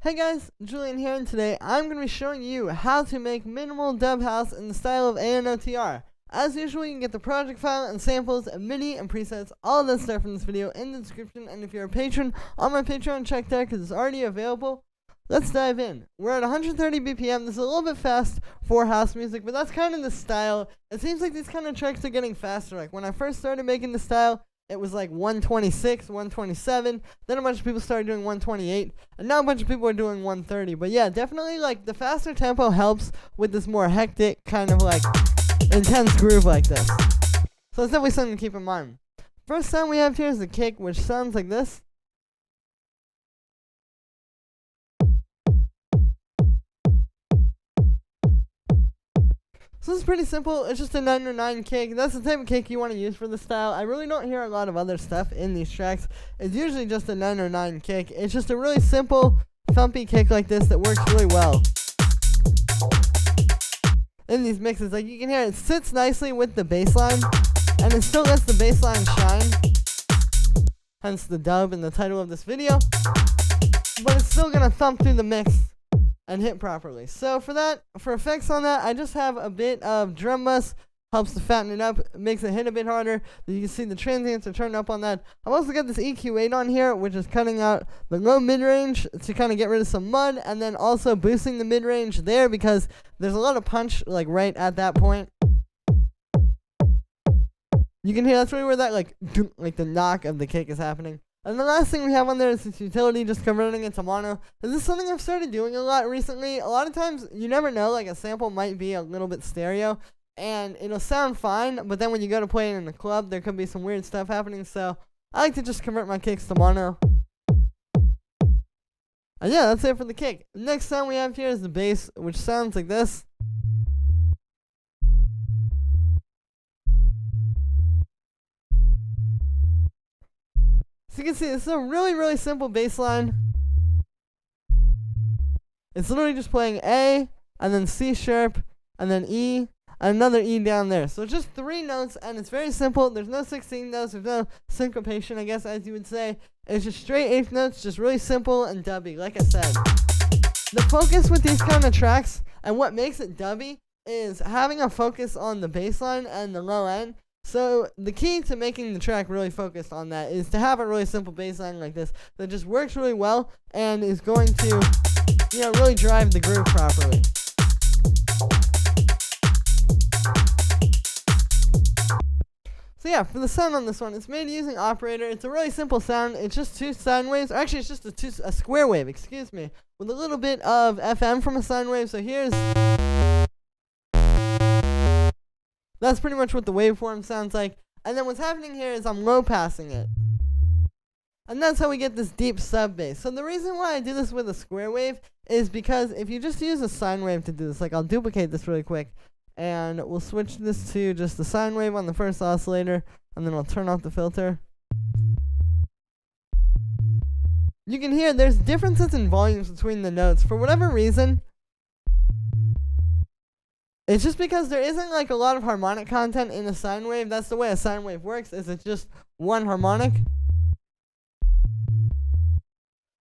Hey guys, Julian here, and today I'm going to be showing you how to make minimal dub house in the style of ANOTR. As usual, you can get the project file and samples and MIDI and presets, all of that stuff in this video in the description, and if you're a patron, on my Patreon, check there because it's already available. Let's dive in. We're at 130 BPM. This is a little bit fast for house music, but that's kind of the style. It seems like these kind of tracks are getting faster. Like when I first started making the style, it was like 126, 127, then a bunch of people started doing 128, and now a bunch of people are doing 130. But yeah, definitely like the faster tempo helps with this more hectic kind of like intense groove like this. So it's definitely something to keep in mind. First sound we have here is the kick, which sounds like this. So this is pretty simple. It's just a 909 kick. That's the type of kick you want to use for this style. I really don't hear a lot of other stuff in these tracks. It's usually just a 909 kick. It's just a really simple, thumpy kick like this that works really well in these mixes. Like you can hear it sits nicely with the bass line, and it still lets the bass line shine. Hence the dub in the title of this video. But it's still going to thump through the mix and hit properly. So for effects on that, I just have a bit of drum bus, helps to fatten it up, makes it hit a bit harder. You can see the transients are turned up on that. I've also got this EQ8 on here, which is cutting out the low mid-range to kind of get rid of some mud, and then also boosting the mid-range there because there's a lot of punch like right at that point. You can hear that's really where that like the knock of the kick is happening. And the last thing we have on there is this utility, just converting it to mono. This is something I've started doing a lot recently. A lot of times, you never know, like a sample might be a little bit stereo, and it'll sound fine, but then when you go to play it in the club, there could be some weird stuff happening, so I like to just convert my kicks to mono. And yeah, that's it for the kick. The next sound we have here is the bass, which sounds like this. So you can see this is a really, really simple bass line. It's literally just playing A, and then C sharp, and then E, and another E down there. So it's just 3 notes, and it's very simple. There's no 16 notes, there's no syncopation, I guess, as you would say. It's just straight 8th notes, just really simple and dubby, like I said. The focus with these kind of tracks, and what makes it dubby, is having a focus on the bass line and the low end. So the key to making the track really focused on that is to have a really simple bass line like this that just works really well and is going to, really drive the groove properly. So yeah, for the sound on this one, it's made using operator. It's a really simple sound. It's just 2 sine waves. Actually, it's just a square wave, excuse me, with a little bit of FM from a sine wave. So here's... That's pretty much what the waveform sounds like. And then what's happening here is I'm low passing it. And that's how we get this deep sub bass. So the reason why I do this with a square wave is because if you just use a sine wave to do this, like I'll duplicate this really quick, and we'll switch this to just the sine wave on the first oscillator, and then I'll turn off the filter. You can hear there's differences in volumes between the notes. For whatever reason, it's just because there isn't like a lot of harmonic content in a sine wave. That's the way a sine wave works, is it's just one harmonic.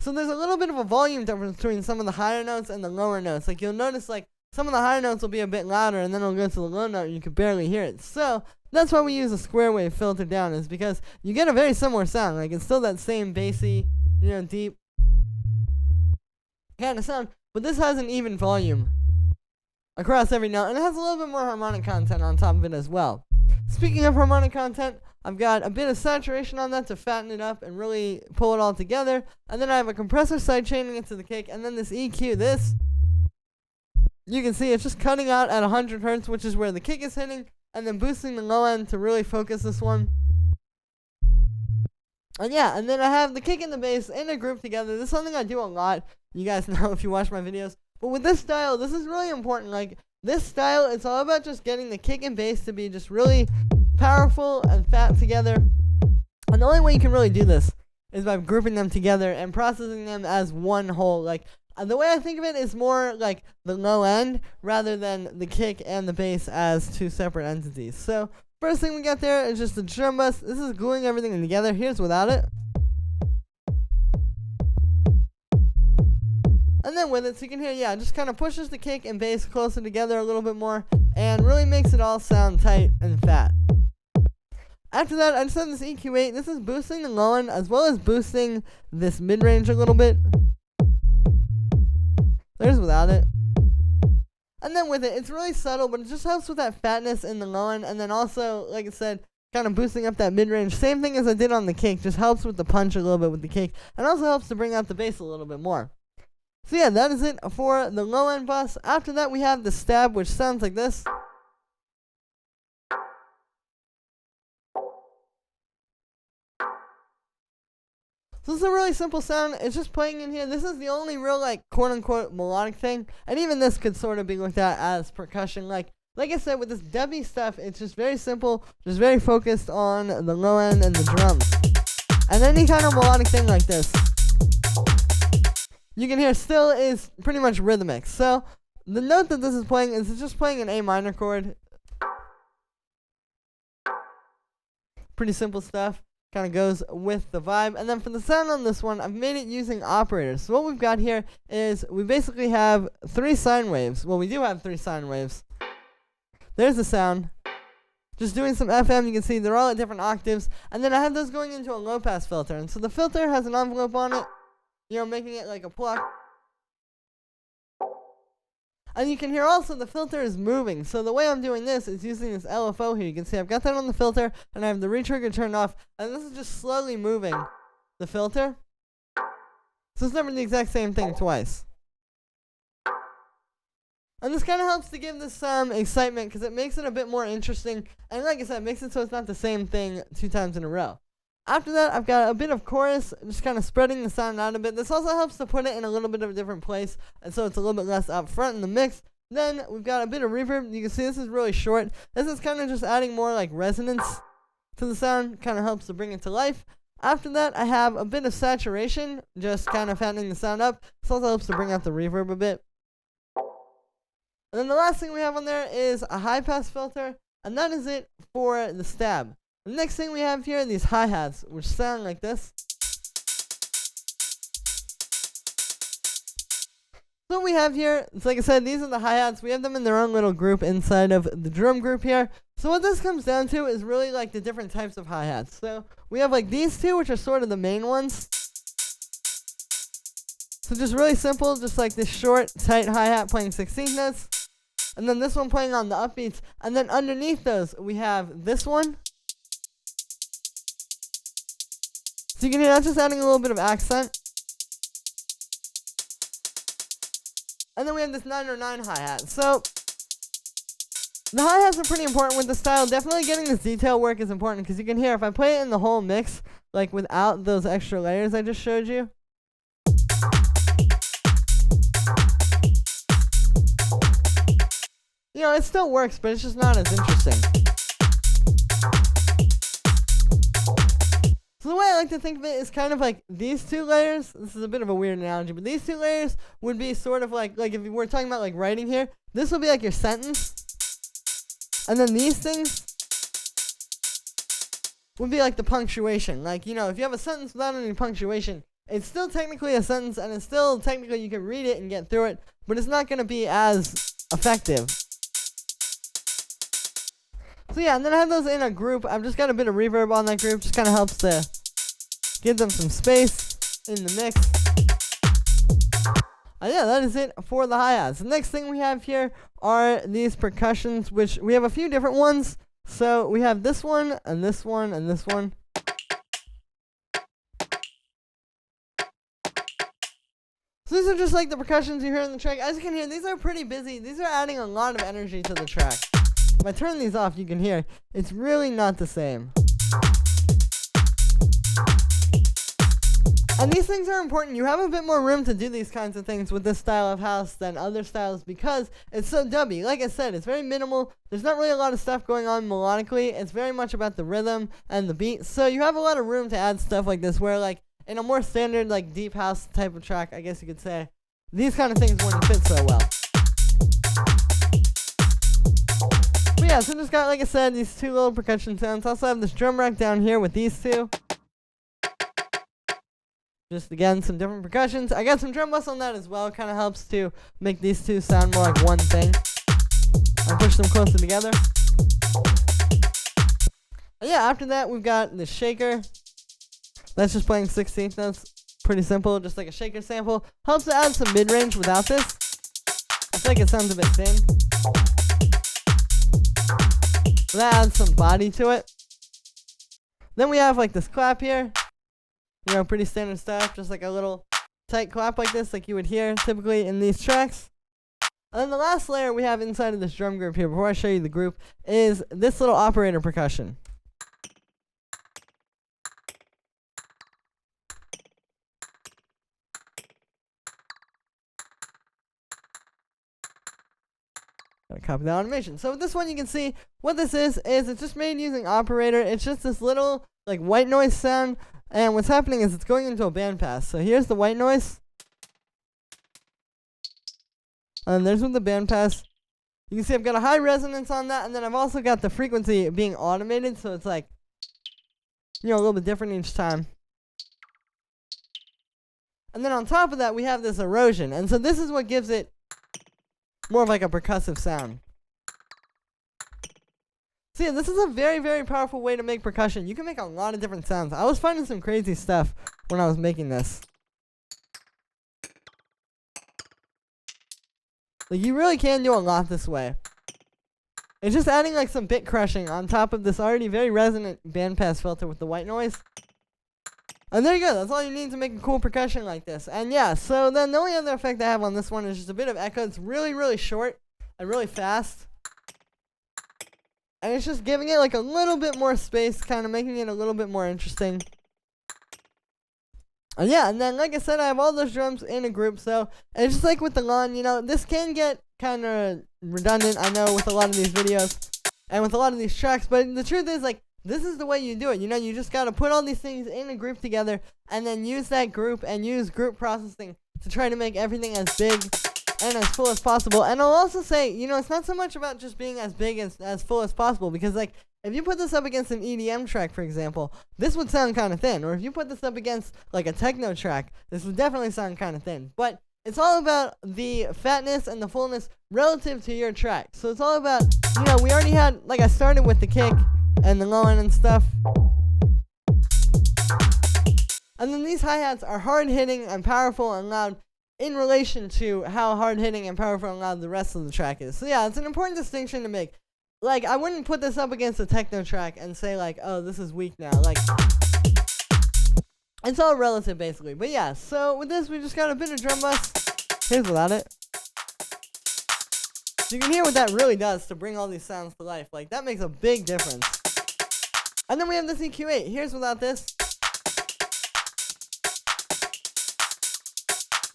So there's a little bit of a volume difference between some of the higher notes and the lower notes. Like you'll notice like some of the higher notes will be a bit louder, and then it'll go to the low note and you can barely hear it. So that's why we use a square wave filter down, is because you get a very similar sound. Like it's still that same bassy, deep kind of sound, but this has an even volume across every note, and it has a little bit more harmonic content on top of it as well. Speaking of harmonic content, I've got a bit of saturation on that to fatten it up and really pull it all together, and then I have a compressor sidechaining it to the kick, and then this EQ, you can see it's just cutting out at 100 Hz, which is where the kick is hitting, and then boosting the low end to really focus this one. And yeah, and then I have the kick and the bass in a group together. This is something I do a lot. You guys know if you watch my videos. But with this style, this is really important. Like, this style, it's all about just getting the kick and bass to be just really powerful and fat together. And the only way you can really do this is by grouping them together and processing them as one whole. Like, the way I think of it is more like the low end rather than the kick and the bass as 2 separate entities. So, first thing we got there is just the drum bus. This is gluing everything together. Here's without it. And then with it, so you can hear, yeah, it just kind of pushes the kick and bass closer together a little bit more and really makes it all sound tight and fat. After that, I just have this EQ8. This is boosting the low end as well as boosting this mid-range a little bit. There's without it. And then with it, it's really subtle, but it just helps with that fatness in the low end. And then also, like I said, kind of boosting up that mid-range. Same thing as I did on the kick. Just helps with the punch a little bit with the kick. And also helps to bring out the bass a little bit more. So yeah, that is it for the low end bus. After that, we have the stab, which sounds like this. So this is a really simple sound. It's just playing in here. This is the only real, like, quote-unquote melodic thing. And even this could sort of be looked at as percussion. Like I said, with this dubby stuff, it's just very simple. Just very focused on the low end and the drums. And any kind of melodic thing like this, you can hear still is pretty much rhythmic. So the note that this is playing is it's just playing an A minor chord. Pretty simple stuff. Kind of goes with the vibe. And then for the sound on this one, I've made it using operators. So what we've got here is we basically have 3 sine waves. Well, we do have 3 sine waves. There's the sound. Just doing some FM, you can see they're all at different octaves. And then I have those going into a low pass filter. And so the filter has an envelope on it, you know, making it like a pluck. And you can hear also the filter is moving. So the way I'm doing this is using this LFO here. You can see I've got that on the filter, and I have the retrigger turned off. And this is just slowly moving the filter. So it's never the exact same thing twice. And this kind of helps to give this some excitement because it makes it a bit more interesting. And like I said, it makes it so it's not the same thing 2 times in a row. After that, I've got a bit of chorus, just kind of spreading the sound out a bit. This also helps to put it in a little bit of a different place, and so it's a little bit less up front in the mix. Then we've got a bit of reverb. You can see this is really short. This is kind of just adding more like resonance to the sound, kind of helps to bring it to life. After that, I have a bit of saturation, just kind of fattening the sound up. This also helps to bring out the reverb a bit. And then the last thing we have on there is a high pass filter, and that is it for the stab. The next thing we have here are these hi-hats, which sound like this. So what we have here, it's like I said, these are the hi-hats. We have them in their own little group inside of the drum group here. So what this comes down to is really like the different types of hi-hats. So we have like these two, which are sort of the main ones. So just really simple, just like this short, tight hi-hat playing 16th notes. And then this one playing on the upbeats. And then underneath those, we have this one. So you can hear that's just adding a little bit of accent. And then we have this 909 hi-hat. So the hi-hats are pretty important with the style. Definitely getting this detail work is important because you can hear if I play it in the whole mix, like without those extra layers I just showed you. You know, it still works, but it's just not as interesting. So the way I like to think of it is kind of like these 2 layers. This is a bit of a weird analogy, but these 2 layers would be sort of like if we were talking about like writing here, this would be like your sentence. And then these things would be like the punctuation. Like, you know, if you have a sentence without any punctuation, it's still technically a sentence and it's still technically you can read it and get through it, but it's not going to be as effective. So yeah, and then I have those in a group. I've just got a bit of reverb on that group. Just kind of helps to give them some space in the mix. And yeah, that is it for the hi-hats. The next thing we have here are these percussions, which we have a few different ones. So we have this one, and this one, and this one. So these are just like the percussions you hear in the track. As you can hear, these are pretty busy. These are adding a lot of energy to the track. If I turn these off, you can hear it's really not the same. And these things are important. You have a bit more room to do these kinds of things with this style of house than other styles because it's so dubby. Like I said, it's very minimal. There's not really a lot of stuff going on melodically. It's very much about the rhythm and the beat. So you have a lot of room to add stuff like this where like in a more standard like deep house type of track, I guess you could say, these kind of things wouldn't fit so well. But yeah, so just got, like I said, these 2 little percussion sounds. Also have this drum rack down here with these 2. Just again, some different percussions. I got some drum buss on that as well. Kind of helps to make these two sound more like one thing. I'll push them closer together. And yeah, after that we've got the shaker. That's just playing 16th notes. Pretty simple, just like a shaker sample. Helps to add some mid-range without this. I feel like it sounds a bit thin. So that adds some body to it. Then we have like this clap here. You know, pretty standard stuff. Just like a little tight clap like this, like you would hear typically in these tracks. And then the last layer we have inside of this drum group here, before I show you the group, is this little operator percussion. Gotta copy the automation. So with this one, you can see what this is it's just made using operator. It's just this little like white noise sound, and what's happening is it's going into a bandpass. So here's the white noise. And there's with the bandpass. You can see I've got a high resonance on that, and then I've also got the frequency being automated, so it's like, you know, a little bit different each time. And then on top of that, we have this erosion, and so this is what gives it more of like a percussive sound. So yeah, this is a very, very powerful way to make percussion. You can make a lot of different sounds. I was finding some crazy stuff when I was making this. Like, you really can do a lot this way. It's just adding like some bit crushing on top of this already very resonant bandpass filter with the white noise. And there you go, that's all you need to make a cool percussion like this. And yeah, so then the only other effect I have on this one is just a bit of echo. It's really, really short and really fast. And it's just giving it like a little bit more space, kind of making it a little bit more interesting. And yeah, and then like I said, I have all those drums in a group, so it's just like with the lawn, you know, this can get kind of redundant, I know, with a lot of these videos and with a lot of these tracks, but the truth is, like, this is the way you do it. You know, you just got to put all these things in a group together and then use that group and use group processing to try to make everything as big and as full as possible. And I'll also say, you know, it's not so much about just being as big as full as possible, because like, if you put this up against an EDM track, for example, this would sound kind of thin. Or if you put this up against like a techno track, this would definitely sound kind of thin. But it's all about the fatness and the fullness relative to your track. So it's all about, you know, we already had, like, I started with the kick and the low end and stuff. And then these hi-hats are hard-hitting and powerful and loud in relation to how hard-hitting and powerful and loud the rest of the track is. So yeah, it's an important distinction to make. Like, I wouldn't put this up against a techno track and say, like, oh, this is weak now. Like, it's all relative, basically. But yeah, so with this, we just got a bit of drum buss. Here's without it. So you can hear what that really does to bring all these sounds to life. Like, that makes a big difference. And then we have this EQ8. Here's without this.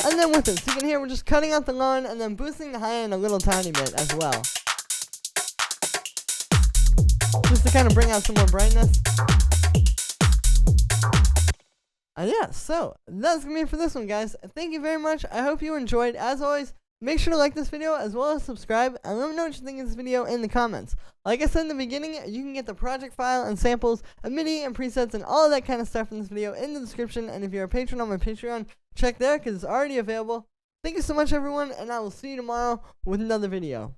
And then with it. So you can hear we're just cutting out the low end and then boosting the high end a little tiny bit as well. Just to kind of bring out some more brightness. And yeah, so that's going to be it for this one, guys. Thank you very much. I hope you enjoyed. As always, make sure to like this video as well as subscribe. And let me know what you think of this video in the comments. Like I said in the beginning, you can get the project file and samples, and MIDI and presets and all of that kind of stuff in this video in the description. And if you're a patron on my Patreon, check there because it's already available. Thank you so much, everyone, and I will see you tomorrow with another video.